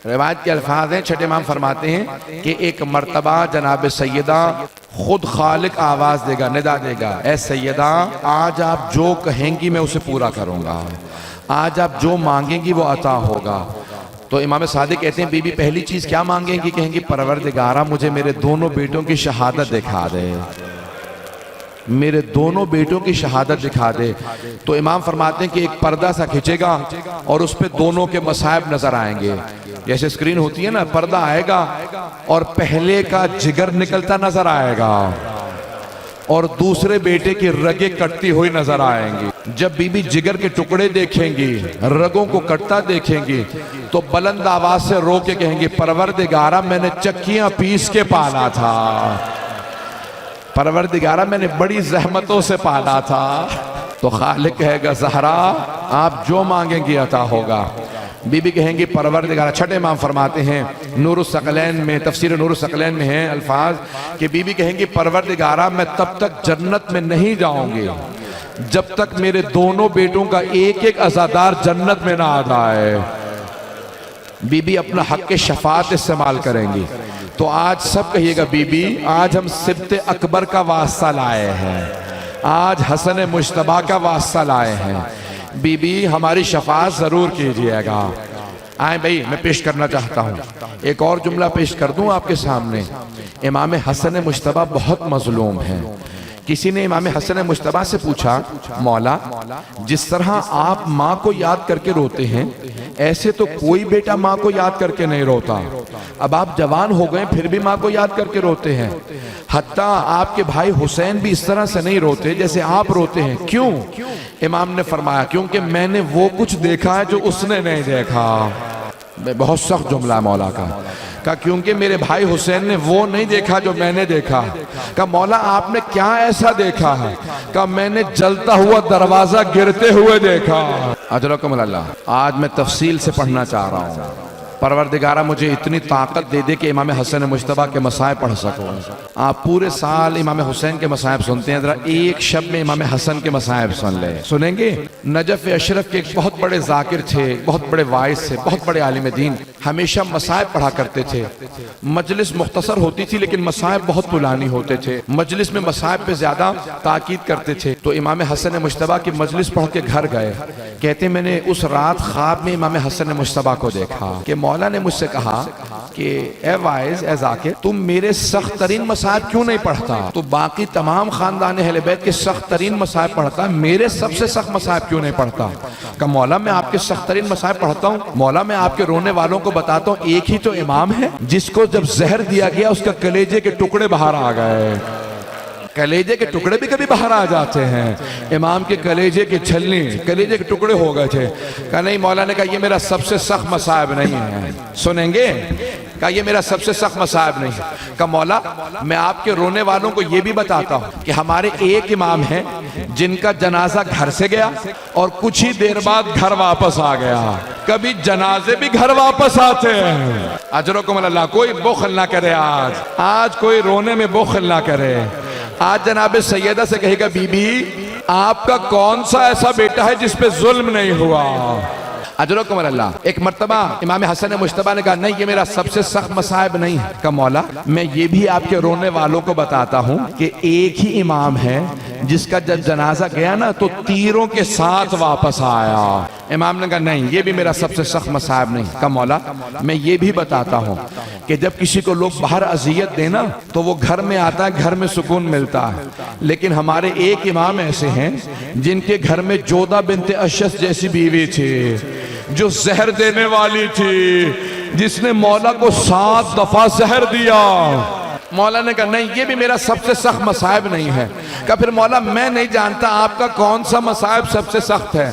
روایت کے الفاظ ہیں، چھٹے امام فرماتے ہیں کہ ایک مرتبہ جناب سیدہ خود خالق آواز دے گا، ندا دے گا، اے سیدہ آج آپ جو کہیں گی میں اسے پورا کروں گا، آج آپ جو مانگیں گی وہ عطا ہوگا۔ تو امام صادق کہتے ہیں بی بی پہلی چیز کیا مانگیں گی؟ کہیں گی پروردگارہ مجھے میرے دونوں بیٹوں کی شہادت دکھا دے، میرے دونوں بیٹوں کی شہادت دکھا دے۔ تو امام فرماتے ہیں کہ ایک پردہ سا کھچے گا اور اس پہ دونوں کے مصائب نظر آئیں گے، جیسے سکرین ہوتی ہے نا، پردہ آئے گا اور پہلے کا جگر نکلتا نظر آئے گا اور دوسرے بیٹے کی رگیں کٹتی ہوئی نظر آئیں گی۔ جب بی بی جگر کے ٹکڑے دیکھیں گی، رگوں کو کٹتا دیکھیں گی، تو بلند آواز سے رو کے کہیں گی پروردگارہ میں نے چکیاں پیس کے پالا تھا، پروردگارہ میں نے بڑی زحمتوں سے پالا تھا۔ تو خالق کہے گا زہرا آپ جو مانگیں گی عطا ہوگا۔ بی بی کہیں گی پروردگارہ، چھٹے امام فرماتے ہیں نور الثقلین میں، تفسیر نور الثقلین میں ہیں الفاظ کہ بی بی کہیں گی پروردگارہ میں تب تک جنت میں نہیں جاؤں گی جب تک میرے دونوں بیٹوں کا ایک ایک عزادار جنت میں نہ آ جائے۔ بی بی اپنا حق شفاعت استعمال کریں گی۔ تو آج سب کہیے گا بی بی آج ہم سبت اکبر کا واسطہ لائے ہیں، آج حسن مجتبیٰ کا واسطہ لائے ہیں، بی بی ہماری شفاعت ضرور کیجئے گا۔ آئیں بھئی میں پیش کرنا چاہتا ہوں، ایک اور جملہ پیش کر دوں آپ کے سامنے۔ امام حسن مجتبیٰ بہت مظلوم ہیں۔ کسی نے امام حسن مجتبیٰ سے پوچھا مولا جس طرح آپ ماں کو یاد کر کے روتے ہیں ایسے تو کوئی بیٹا ماں کو یاد کر کے نہیں روتا، اب آپ جوان ہو گئے پھر بھی ماں کو یاد کر کے روتے ہیں، حتیٰ آپ کے بھائی حسین بھی اس طرح سے نہیں روتے جیسے آپ روتے ہیں، کیوں؟ امام نے فرمایا کیونکہ میں نے وہ کچھ دیکھا ہے جو اس نے نہیں دیکھا۔ بہت سخت جملہ ہے مولا کا، کہا کیونکہ میرے بھائی حسین نے وہ نہیں دیکھا جو میں نے دیکھا۔ کہا مولا آپ نے کیا ایسا دیکھا ہے؟ کہا میں نے جلتا ہوا دروازہ گرتے ہوئے دیکھا۔ اجرکم اللہ۔ آج میں تفصیل سے پڑھنا چاہ رہا ہوں، پروردگارہ مجھے اتنی طاقت دے دے کہ امام حسن مجتبیٰ کے مصائب پڑھ سکوں۔ آپ پورے سال امام حسین کے مصائب سنتے ہیں، ذرا ایک شب میں امام حسن کے مصائب سن لیں۔ سنیں گے؟ نجف اشرف کے ایک بہت بڑے ذاکر تھے، بہت بڑے واعظ تھے، بہت بڑے عالم دین، ہمیشہ مصائب پڑھا کرتے تھے۔ مجلس مختصر ہوتی تھی لیکن مصائب بہت طولانی ہوتے تھے، مجلس میں مصائب پہ زیادہ تاکید کرتے تھے۔ تو امام حسن مجتبیٰ کی مجلس پڑھ کے گھر گئے، کہتے میں نے اس رات خواب میں امام حسن مجتبیٰ کو دیکھا کہ مولا نے مجھ سے کہا کہ اے واعظ، اے ذاکر، تم میرے سخت ترین مصائب کیوں نہیں پڑھتا؟ تو باقی تمام خاندان اہل بیت کے سخت ترین مصائب پڑھتا، میرے سب سے سخت مصائب کیوں نہیں پڑھتا؟ کہ مولا میں آپ کے سخت ترین مصائب پڑھتا ہوں، مولا میں آپ کے رونے والوں کو بتاتا ہوں ایک ہی تو امام ہے جس کو جب زہر دیا گیا اس کا کلیجے کے ٹکڑے باہر آ گئے۔ کلیجے کے ٹکڑے بھی کبھی باہر آ جاتے ہیں، امام کے کلیجے کی چھلنی، کلیجے کے ٹکڑے ہو گئے تھے۔ کہا نہیں، مولا نے کہا یہ میرا سب سے سخت مصائب نہیں ہے۔ سنیں گے؟ کہا یہ میرا سب سے سخت مصائب نہیں ہے۔ کہا مولا میں آپ کے رونے والوں کو یہ بھی بتاتا ہوں کہ ہمارے ایک امام ہیں جن کا جنازہ گھر سے گیا اور کچھ ہی دیر بعد گھر واپس آ گیا، کبھی جنازے بھی گھر واپس آتے ہیں۔ اجرکم اللہ۔ کوئی بخل نہ کرے، آج کوئی رونے میں بخل نہ کرے۔ آج جناب سیدہ سے کہے گا بی بی آپ کا کون سا ایسا بیٹا ہے جس پہ ظلم نہیں ہوا؟ اجرکم اللہ۔ ایک مرتبہ امام حسن مجتبیٰ نے کہا نہیں یہ میرا سب سے سخت مصائب نہیں ہے۔ کہا مولا میں یہ بھی آپ کے رونے والوں کو بتاتا ہوں کہ ایک ہی امام ہے جس کا جب جنازہ گیا نا تو تیروں کے ساتھ واپس آیا۔ امام نے کہا نہیں یہ بھی میرا سب سے سخت مصائب نہیں۔ کہا مولا میں یہ بھی بتاتا ہوں کہ جب کسی کو لوگ باہر اذیت دینا تو وہ گھر میں آتا ہے، گھر میں سکون ملتا ہے، لیکن ہمارے ایک امام ایسے ہیں جن کے گھر میں جودہ بنت اشس جیسی بیوی تھی جو زہر دینے والی تھی، جس نے مولا کو 7 دفعہ زہر دیا۔ مولا نے کہا نہیں یہ بھی میرا سب سے سخت مصائب نہیں ہے۔ کہا پھر مولا میں نہیں جانتا آپ کا کون سا مصائب سب سے سخت ہے۔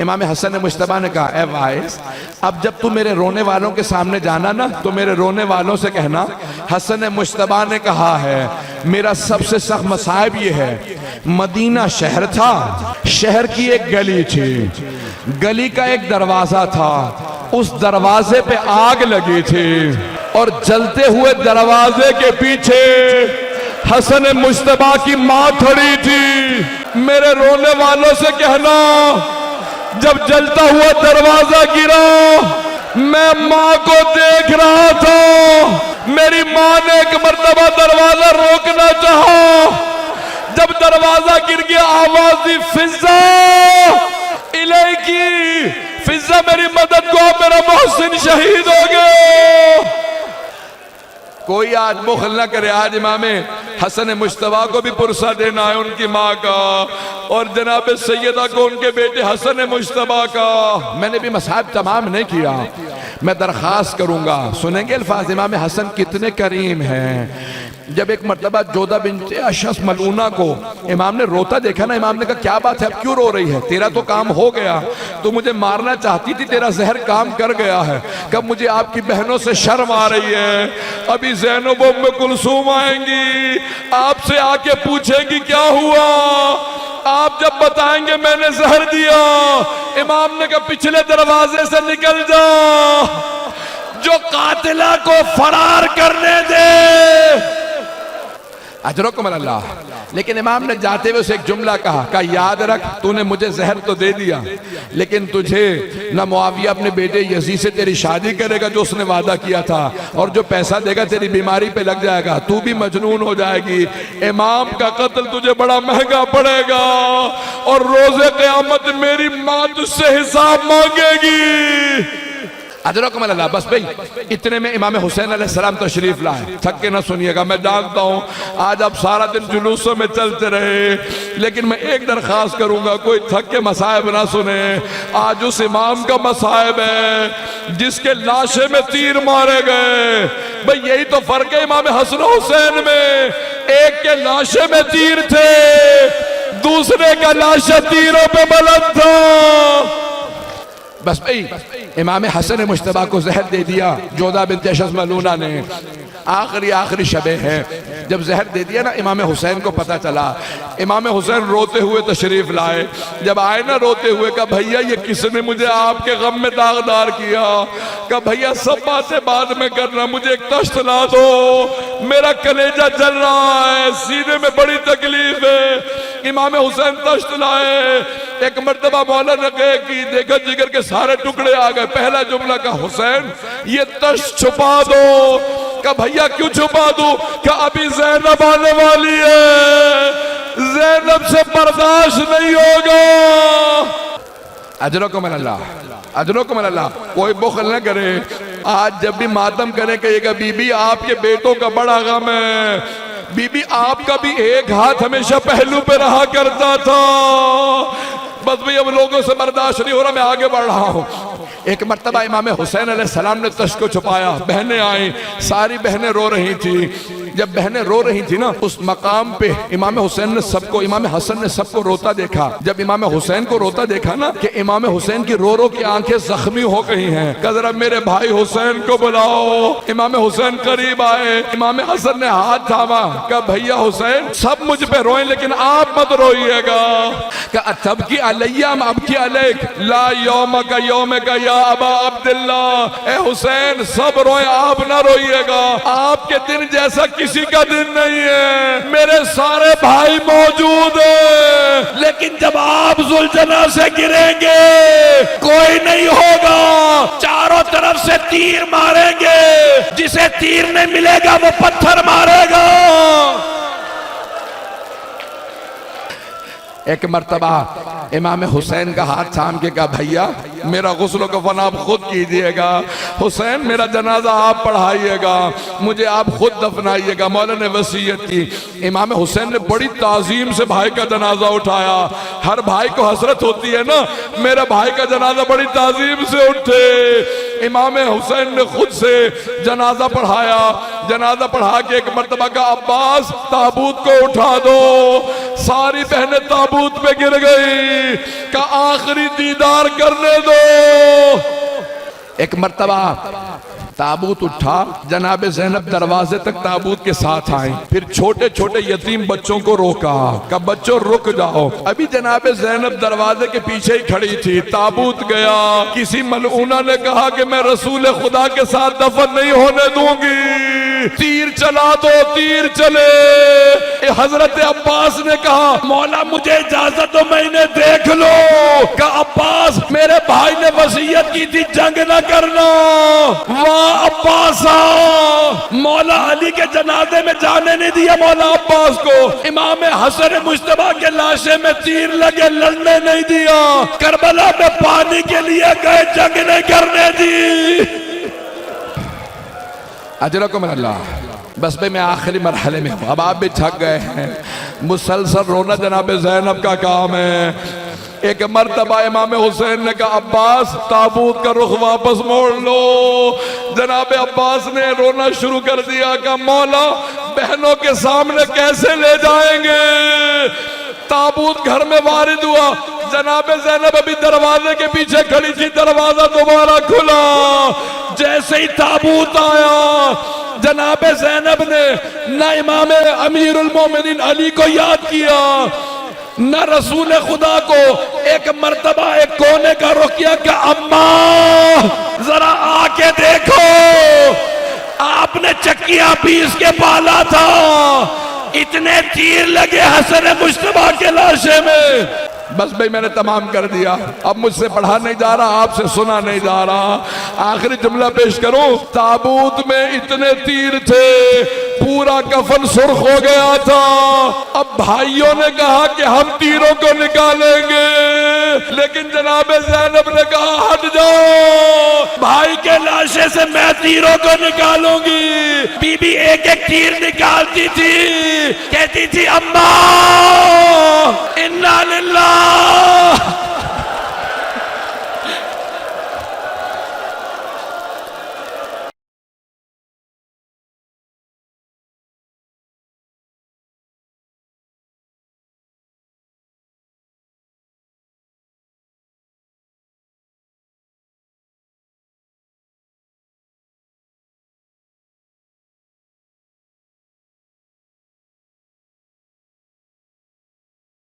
امام حسن مجتبیٰ نے کہا اے واعظ اب جب تم میرے رونے والوں کے سامنے جانا نا تو میرے رونے والوں سے کہنا حسن مجتبیٰ نے کہا ہے میرا سب سے سخت مصائب یہ ہے، مدینہ شہر تھا، شہر کی ایک گلی تھی، گلی کا ایک دروازہ تھا، اس دروازے پہ آگ لگی تھی اور جلتے ہوئے دروازے کے پیچھے حسن مجتبیٰ کی ماں کھڑی تھی۔ میرے رونے والوں سے کہنا جب جلتا ہوا دروازہ گرا میں ماں کو دیکھ رہا تھا، میری ماں نے ایک مرتبہ دروازہ روکنا چاہا، جب دروازہ گر گیا آواز دی فضا الیکی، فضا میری مدد کو، میرا محسن شہید ہو گیا۔ کوئی آج بخل نہ کرے، آج امام حسن مجتبیٰ کو بھی پرسہ دینا ہے ان کی ماں کا، اور جناب سیدہ کو ان کے بیٹے حسن مجتبیٰ کا۔ میں نے بھی مصائب تمام نہیں کیا، میں درخواست کروں گا، سنیں گے الفاظ امام حسن کتنے کریم ہیں۔ جب ایک مرتبہ جودہ بنت اشعث ملعونہ کو امام نے روتا دیکھا نا، امام نے کہا کیا بات ہے، اب کیوں رو رہی ہے؟ تیرا تو کام ہو گیا، تو مجھے مارنا چاہتی تھی، تیرا زہر کام کر گیا ہے، کب مجھے آپ کی بہنوں سے شرم آ رہی ہے، ابھی زینب ام کلثوم آئیں گی، آپ سے آ کے پوچھیں گی کیا ہوا، آپ جب بتائیں گے میں نے زہر دیا۔ امام نے کہا پچھلے دروازے سے نکل جا، جو قاتلہ کو فرار کرنے دے۔ اجرکم اللہ۔ لیکن امام نے جاتے ہوئے اسے ایک جملہ کہا یاد رکھ، تو نے مجھے زہر تو دے دیا، لیکن تجھے نہ معاویہ اپنے بیٹے یزید سے تیری شادی کرے گا جو اس نے وعدہ کیا تھا، اور جو پیسہ دے گا تیری بیماری پہ لگ جائے گا، تو بھی مجنون ہو جائے گی، امام کا قتل تجھے بڑا مہنگا پڑے گا، اور روز قیامت میری ماں تجھ سے حساب مانگے گی۔ اجرکم اللہ۔ بس بھئی اتنے میں امام حسین علیہ السلام تشریف لائے، تھک کے نہ سنیے گا، میں جانتا ہوں آج آپ سارا دن جلوسوں میں چلتے رہے، لیکن میں ایک درخواست کروں گا، کوئی تھک کے مصائب نہ سنیں۔ آج اس امام کا مصائب ہے جس کے لاشے میں تیر مارے گئے، بھئی یہی تو فرق ہے امام حسن و حسین میں، ایک کے لاشے میں تیر تھے، دوسرے کا لاشہ تیروں پہ بلند تھا۔ بس بھئی امام حسن مجتبیٰ کو زہر دے دیا جودہ بنت اشعث ملعونہ نے، آخری شبیں ہیں، جب زہر دے دیا نا امام حسین کو پتہ چلا، امام حسین روتے ہوئے تشریف لائے، جب آئے نا روتے ہوئے کہا بھئیہ یہ کس نے مجھے آپ کے غم میں داغدار کیا، کہا بھئیہ سب باتیں بعد میں کرنا، مجھے ایک تشت لا دو، میرا کلیجہ جل رہا ہے، سینے میں بڑی تکلیف ہے۔ امام حسین تشت لائے، ایک مرتبہ مولا نے کہا کہ دیکھا جگر کے سارے ٹکڑے آ گئے، پہلا جملہ کہا حسین یہ تشت چھپا دو، کہا بھئیہ کیوں چھپا دوں، کہا ابھی زینب آنے والی ہے، زینب سے برداشت نہیں ہوگا۔ اجرکم اللہ، اجرکم اللہ۔ کوئی بخل نہ کرے، آج جب بھی ماتم کرے کہے گا بی بی آپ کے بیٹوں کا بڑا غم ہے، بی بی آپ کا بھی ایک ہاتھ ہمیشہ پہلو پہ رہا کرتا تھا، بس بھی اب لوگوں سے برداشت نہیں ہو رہا، میں آگے بڑھ رہا ہوں۔ ایک مرتبہ امام حسین علیہ السلام نے تشت کو چھپایا، بہنیں آئیں، ساری بہنیں رو رہی تھی، جب بہنیں رو رہی تھی نا اس مقام پہ امام حسین نے سب کو، امام حسن نے سب کو روتا دیکھا، جب امام حسین کو روتا دیکھا نا کہ امام حسین کی رو رو کی آنکھیں زخمی ہو گئی ہیں، کہ ذرا میرے بھائی حسین کو بلاؤ۔ امام حسین قریب آئے، امام حسن نے ہاتھ تھاما، کہا بھیا حسین سب مجھ پہ روئیں لیکن آپ مت روئیے گا، کہ اتبکی علیہ ام ابکی علیک، لا یومک یومک یا ابا عبداللہ، اے حسین سب روئیں آپ نہ روئیے گا، آپ کے دن جیسا کسی کا دن نہیں ہے، میرے سارے بھائی موجود ہیں، لیکن جب آپ ذوالجناح سے گریں گے کوئی نہیں ہوگا، چاروں طرف سے تیر ماریں گے، جسے تیر نہیں ملے گا وہ پتھر مارے گا۔ ایک مرتبہ امام حسین کا ہاتھ تھام کے کہا بھیا میرا غسل و کفن آپ خود کیجئے گا، حسین میرا جنازہ آپ پڑھائیے گا، مجھے آپ خود دفنائیے گا، مولا نے وصیت کی۔ امام حسین نے بڑی تعظیم سے بھائی کا جنازہ اٹھایا، ہر بھائی کو حسرت ہوتی ہے نا میرے بھائی کا جنازہ بڑی تعظیم سے اٹھے، امام حسین نے خود سے جنازہ پڑھایا، جنازہ پڑھا کے ایک مرتبہ کا عباس تابوت کو اٹھا دو، ساری بہنیں تابوت پہ گر گئی، کہ آخری دیدار کرنے دو۔ ایک مرتبہ تابوت اٹھا، جناب زینب دروازے تک تابوت کے ساتھ آئیں، پھر چھوٹے چھوٹے یتیم بچوں کو روکا کہ بچوں رک جاؤ، ابھی جناب زینب دروازے کے پیچھے ہی کھڑی تھی، تابوت گیا، کسی ملعونہ نے کہا کہ میں رسول خدا کے ساتھ دفن نہیں ہونے دوں گی، تیر چلا دو تیر چلے۔ حضرت عباس نے کہا مولا مجھے اجازت دو میں انہیں دیکھ لو۔ کہا عباس میرے بھائی نے وصیت کی تھی جنگ نہ کرنا۔ واہ عباسا، مولا علی کے جنازے میں جانے نہیں دیا مولا عباس کو، امام حسن مجتبیٰ کے لاشے میں تیر لگے لڑنے نہیں دیا، کربلا میں پانی کے لیے گئے جنگ نہیں کرنے دی۔ اجرکم اللہ۔ بس بھئی میں آخری مرحلے میں ہوں، اب آپ بھی تھک گئے ہیں، مسلسل رونا جناب زینب کا کام ہے۔ ایک مرتبہ امام حسین نے کہا عباس تابوت کا رخ واپس موڑ لو۔ جناب عباس نے رونا شروع کر دیا کہ مولا بہنوں کے سامنے کیسے لے جائیں گے۔ تابوت گھر میں وارد ہوا، جناب زینب ابھی دروازے کے پیچھے کھڑی تھی، دروازہ دوبارہ کھلا۔ جیسے ہی تابوت آیا جناب زینب نے نہ امام امیر المومنین علی کو یاد کیا نہ رسول خدا کو، ایک مرتبہ ایک کونے کا رخ کیا کہ اماں ذرا آ کے دیکھو، آپ نے چکیاں پیس کے پالا تھا، اتنے تیر لگے حسن مجتبیٰ کے لاشے میں۔ بس بھئی میں نے تمام کر دیا، اب مجھ سے پڑھا نہیں جا رہا، آپ سے سنا نہیں جا رہا۔ آخری جملہ پیش کروں، تابوت میں اتنے تیر تھے پورا کفن سرخ ہو گیا تھا۔ اب بھائیوں نے کہا کہ ہم تیروں کو نکالیں گے، لیکن جناب زینب نے کہا ہٹ جاؤ، بھائی کے لاشے سے میں تیروں کو نکالوں گی۔ بی بی ایک ایک تیر نکالتی تھی، کہتی تھی اماں انا للہ